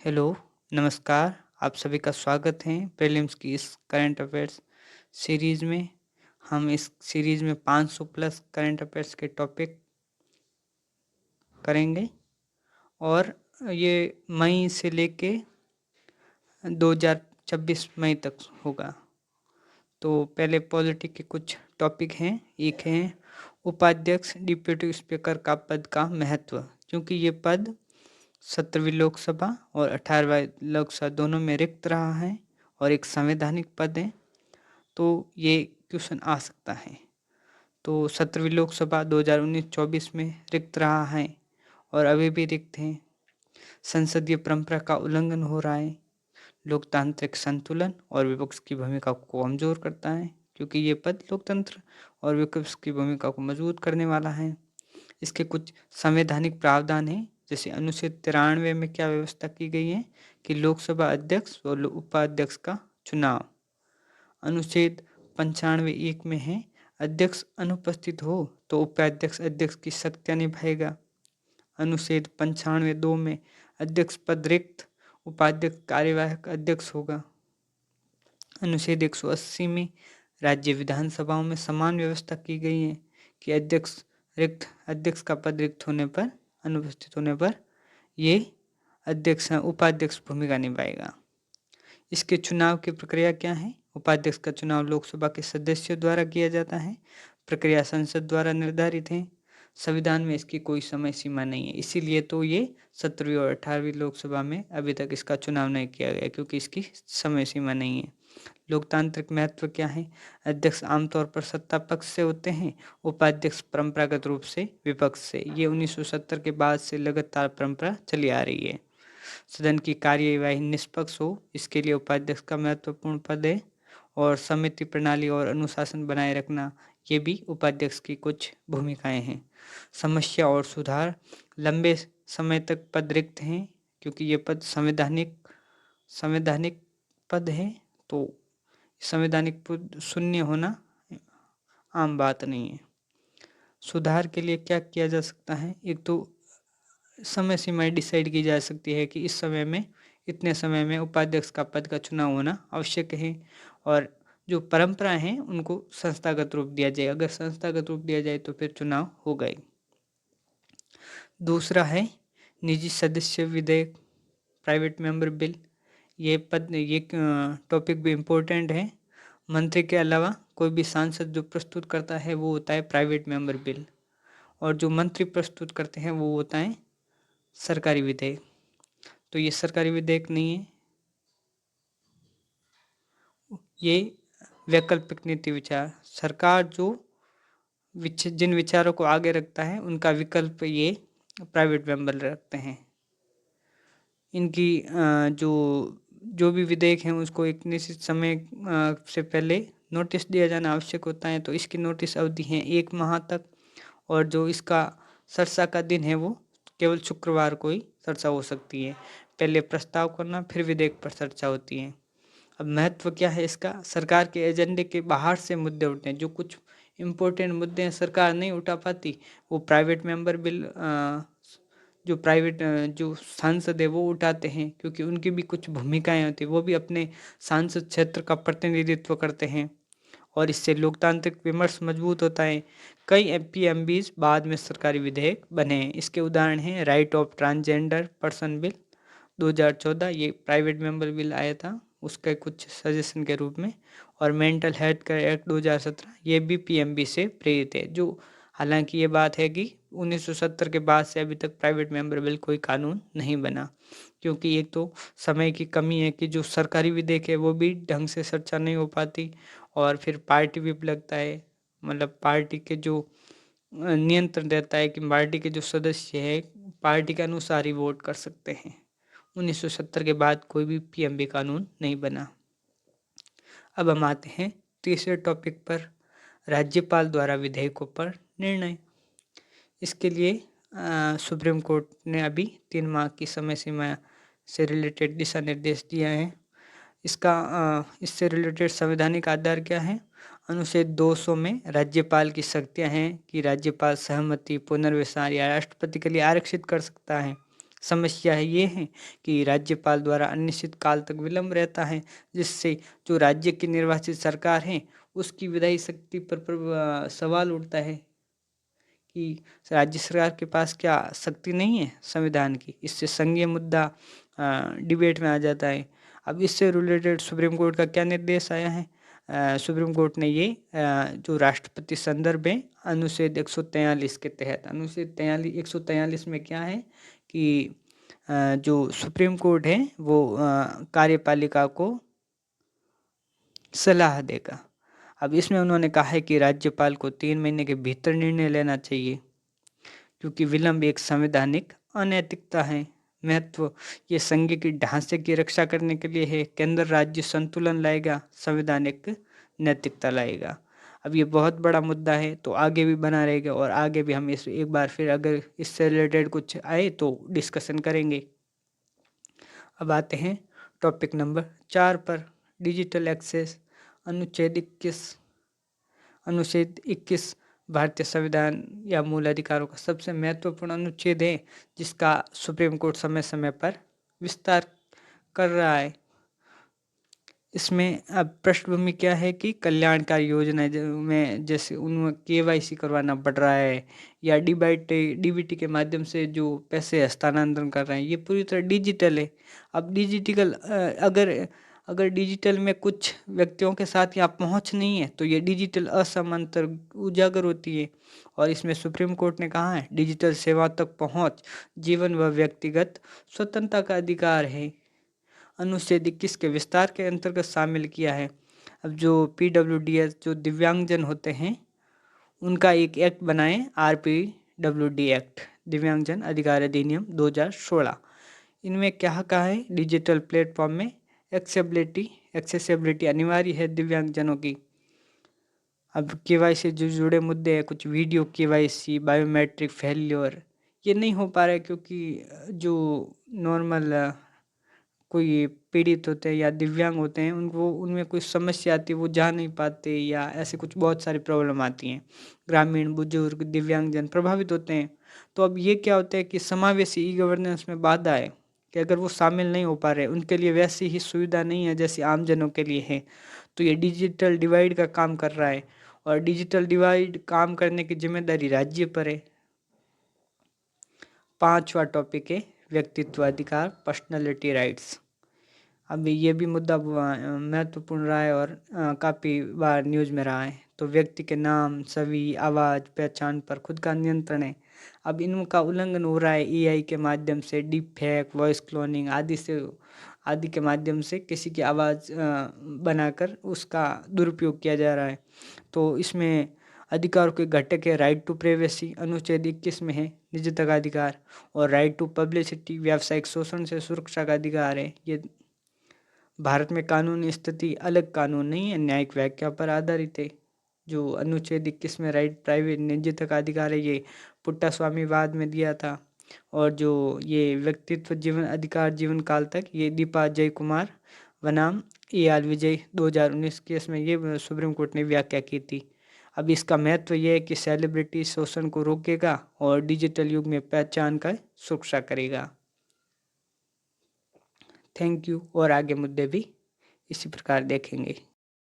Hello, नमस्कार। आप सभी का स्वागत है प्रीलिम्स की इस करंट अफेयर्स सीरीज़ में। हम इस सीरीज़ में 500 प्लस करंट अफेयर्स के टॉपिक करेंगे और ये मई से लेके 2026 मई तक होगा। तो पहले पॉलिटी के कुछ टॉपिक हैं। एक है उपाध्यक्ष डिप्टी स्पीकर का पद का महत्व, क्योंकि ये पद 17वीं लोकसभा और 18वां लोकसभा दोनों में रिक्त रहा है और एक संवैधानिक पद है, तो ये क्वेश्चन आ सकता है। तो 17वीं लोकसभा 2019-24 में रिक्त रहा है और अभी भी रिक्त है। संसदीय परंपरा का उल्लंघन हो रहा है। लोकतांत्रिक संतुलन और विपक्ष की भूमिका को कमजोर करता है, क्योंकि ये पद लोकतंत्र और विपक्ष की भूमिका को मजबूत करने वाला है। इसके कुछ संवैधानिक प्रावधान हैं, जैसे अनुच्छेद 93 में क्या व्यवस्था की गई है कि लोकसभा अध्यक्ष और उपाध्यक्ष का चुनाव। अनुच्छेद 95(1) में है अध्यक्ष अनुपस्थित हो तो उपाध्यक्ष अध्यक्ष की शक्तियाँ निभाएगा। अनुच्छेद 95(2) में अध्यक्ष पद रिक्त, उपाध्यक्ष कार्यवाहक अध्यक्ष होगा। अनुच्छेद 180 में राज्य विधानसभाओं में समान व्यवस्था की गई है कि अध्यक्ष का पद रिक्त होने पर, अनुपस्थित होने पर ये उपाध्यक्ष भूमिका निभाएगा। इसके चुनाव की प्रक्रिया क्या है? उपाध्यक्ष का चुनाव लोकसभा के सदस्यों द्वारा किया जाता है। प्रक्रिया संसद द्वारा निर्धारित है। संविधान में इसकी कोई समय सीमा नहीं है, इसीलिए तो ये 17वीं और 18वीं लोकसभा में अभी तक इसका चुनाव नहीं किया गया, क्योंकि इसकी समय सीमा नहीं है। लोकतांत्रिक महत्व क्या है? अध्यक्ष आमतौर पर सत्ता पक्ष से होते हैं, उपाध्यक्ष परंपरागत रूप से विपक्ष से। ये 1970 के बाद से लगातार परंपरा चली आ रही है। सदन की कार्यवाही निष्पक्ष हो, इसके लिए उपाध्यक्ष का महत्वपूर्ण पद है। और समिति प्रणाली और अनुशासन बनाए रखना, ये भी उपाध्यक्ष की कुछ भूमिकाएं हैं। समस्या और सुधार, लंबे समय तक पद रिक्त हैं, क्योंकि ये पद संवैधानिक पद है, तो संवैधानिक पद शून्य होना आम बात नहीं है। सुधार के लिए क्या किया जा सकता है? एक तो समय सीमा डिसाइड की जा सकती है कि इस समय में, इतने समय में उपाध्यक्ष का पद का चुनाव होना आवश्यक है, और जो परंपराएं हैं उनको संस्थागत रूप दिया जाए। अगर संस्थागत रूप दिया जाए तो फिर चुनाव हो गए। दूसरा है निजी सदस्य विधेयक, प्राइवेट मेंबर बिल। ये टॉपिक भी इम्पोर्टेंट है। मंत्री के अलावा कोई भी सांसद जो प्रस्तुत करता है वो होता है प्राइवेट मेंबर बिल, और जो मंत्री प्रस्तुत करते हैं वो होता है सरकारी विधेयक। तो ये सरकारी विधेयक नहीं है, ये वैकल्पिक नीति विचार। सरकार जो जिन विचारों को आगे रखता है उनका विकल्प ये प्राइवेट मेंबर रखते हैं। इनकी जो भी विधेयक हैं उसको एक निश्चित समय से पहले नोटिस दिया जाना आवश्यक होता है। तो इसकी नोटिस अवधि है 1 माह तक, और जो इसका चर्चा का दिन है वो केवल शुक्रवार को ही चर्चा हो सकती है। पहले प्रस्ताव करना, फिर विधेयक पर चर्चा होती है। अब महत्व क्या है इसका? सरकार के एजेंडे के बाहर से मुद्दे उठते हैं। जो कुछ इम्पोर्टेंट मुद्दे हैं सरकार नहीं उठा पाती, वो प्राइवेट मेंबर बिल जो सांसद है वो उठाते हैं, क्योंकि उनकी भी कुछ भूमिकाएं होती हैं। वो भी अपने सांसद क्षेत्र का प्रतिनिधित्व करते हैं, और इससे लोकतांत्रिक विमर्श मजबूत होता है। कई एमपीएमबीज बाद में सरकारी विधेयक बने हैं। इसके उदाहरण हैं right of transgender person bill 2014, ये प्राइवेट मेंबर बिल आया था उसके कुछ सजेशन के रूप में, और मेंटल हेल्थ केयर एक्ट 2017, ये भी पीएमबी से प्रेरित है। जो हालांकि ये बात है कि 1970 के बाद से अभी तक प्राइवेट मेंबर बिल कोई कानून नहीं बना, क्योंकि एक तो समय की कमी है कि जो सरकारी विधेयक है वो भी ढंग से चर्चा नहीं हो पाती, और फिर पार्टी व्हिप लगता है। मतलब पार्टी के जो नियंत्रण रहता है कि पार्टी के जो सदस्य है पार्टी के अनुसार ही वोट कर सकते हैं। 1970 के बाद कोई भी पीएमबी कानून नहीं बना। अब हम आते हैं तीसरे टॉपिक पर, राज्यपाल द्वारा विधेयकों पर निर्णय। इसके लिए सुप्रीम कोर्ट ने अभी 3 माह की समय सीमा से रिलेटेड दिशा निर्देश दिया है। इससे रिलेटेड संवैधानिक आधार क्या है? अनुच्छेद 200 में राज्यपाल की शक्तियां हैं कि राज्यपाल सहमति, पुनर्विचार या राष्ट्रपति के लिए आरक्षित कर सकता है। समस्या है ये है कि राज्यपाल द्वारा अनिश्चित काल तक विलंब रहता है, जिससे जो राज्य की निर्वाचित सरकार है उसकी विधायी शक्ति पर सवाल उठता है कि राज्य सरकार के पास क्या शक्ति नहीं है संविधान की। इससे संघीय मुद्दा डिबेट में आ जाता है। अब इससे रिलेटेड सुप्रीम कोर्ट का क्या निर्देश आया है? सुप्रीम कोर्ट ने ये जो राष्ट्रपति संदर्भ है अनुच्छेद 143 के तहत, अनुच्छेद 143 में क्या है कि जो सुप्रीम कोर्ट है वो कार्यपालिका को सलाह देगा। अब इसमें उन्होंने कहा है कि राज्यपाल को 3 महीने के भीतर निर्णय लेना चाहिए, क्योंकि विलंब एक संवैधानिक अनैतिकता है। महत्व ये संघ की ढांचे की रक्षा करने के लिए है, केंद्र राज्य संतुलन लाएगा, संवैधानिक नैतिकता लाएगा। अब ये बहुत बड़ा मुद्दा है, तो आगे भी बना रहेगा और आगे भी हम इस एक बार फिर अगर इससे रिलेटेड कुछ आए तो डिस्कशन करेंगे। अब आते हैं टॉपिक नंबर 4 पर, डिजिटल एक्सेस। अनुच्छेद 21 भारतीय संविधान या मूल अधिकारों का सबसे महत्वपूर्ण अनुच्छेद है, जिसका सुप्रीम कोर्ट समय समय पर विस्तार कर रहा है। इसमें अब पृष्ठभूमि क्या है कि कल्याणकारी योजना में जैसे उनमें KYC करवाना पड़ रहा है, या DBT के माध्यम से जो पैसे हस्तांतरण कर रहे हैं ये पूरी तरह डिजिटल है। अब अगर डिजिटल में कुछ व्यक्तियों के साथ यहाँ पहुँच नहीं है तो ये डिजिटल असमानता उजागर होती है। और इसमें सुप्रीम कोर्ट ने कहा है डिजिटल सेवा तक पहुँच जीवन व व्यक्तिगत स्वतंत्रता का अधिकार है। अनुच्छेद 21 के विस्तार के अंतर्गत शामिल किया है। अब जो PWDS जो दिव्यांगजन होते हैं उनका एक एक्ट बनाएं, RPWD एक्ट, दिव्यांगजन अधिकार अधिनियम 2016। इनमें क्या कहा है, डिजिटल प्लेटफॉर्म में एक्सेसिबिलिटी अनिवार्य है दिव्यांगजनों की। अब KYC से जो जुड़े मुद्दे हैं, कुछ वीडियो KYC, बायोमेट्रिक फेल्योर, ये नहीं हो पा रहा है क्योंकि जो नॉर्मल कोई पीड़ित होते हैं या दिव्यांग होते हैं उनको उनमें कोई समस्या आती है, वो जा नहीं पाते या ऐसे कुछ बहुत सारी प्रॉब्लम आती हैं। ग्रामीण बुजुर्ग दिव्यांगजन प्रभावित होते हैं। तो अब ये क्या होता है कि समावेशी गवर्नेंस में बाधा है कि अगर वो शामिल नहीं हो पा रहे, उनके लिए वैसी ही सुविधा नहीं है जैसी आम जनों के लिए है। तो ये डिजिटल डिवाइड का काम कर रहा है और डिजिटल डिवाइड काम करने की जिम्मेदारी राज्य पर है। 5वां टॉपिक है व्यक्तित्व अधिकार, पर्सनैलिटी राइट्स। अब ये भी मुद्दा महत्वपूर्ण रहा है और काफ़ी बार न्यूज़ में रहा है। तो व्यक्ति के नाम, छवि, आवाज़, पहचान पर खुद का नियंत्रण है। अब इनका उल्लंघन हो रहा है AI के माध्यम से, डीप फेक, वॉइस क्लोनिंग आदि के माध्यम से किसी की आवाज़ बनाकर उसका दुरुपयोग किया जा रहा है। तो इसमें अधिकारों के घटक है राइट टू प्राइवेसी, अनुच्छेद 21 में है निजता का अधिकार, और राइट टू पब्लिसिटी, व्यावसायिक शोषण से सुरक्षा का अधिकार है। ये भारत में कानूनी स्थिति अलग कानून नहीं है, न्यायिक व्याख्या पर आधारित है। जो अनुच्छेद 21 में राइट प्राइवेट निजता का अधिकार है, ये पुट्टास्वामीवाद में दिया था। और जो ये व्यक्तित्व जीवन अधिकार जीवन काल तक, ये दीपा जयकुमार बनाम AR विजय 2019 केस में ये सुप्रीम कोर्ट ने व्याख्या की थी। अब इसका महत्व ये है कि सेलिब्रिटी शोषण को रोकेगा और डिजिटल युग में पहचान का सुरक्षा करेगा। Thank you. और आगे मुद्दे भी इसी प्रकार देखेंगे।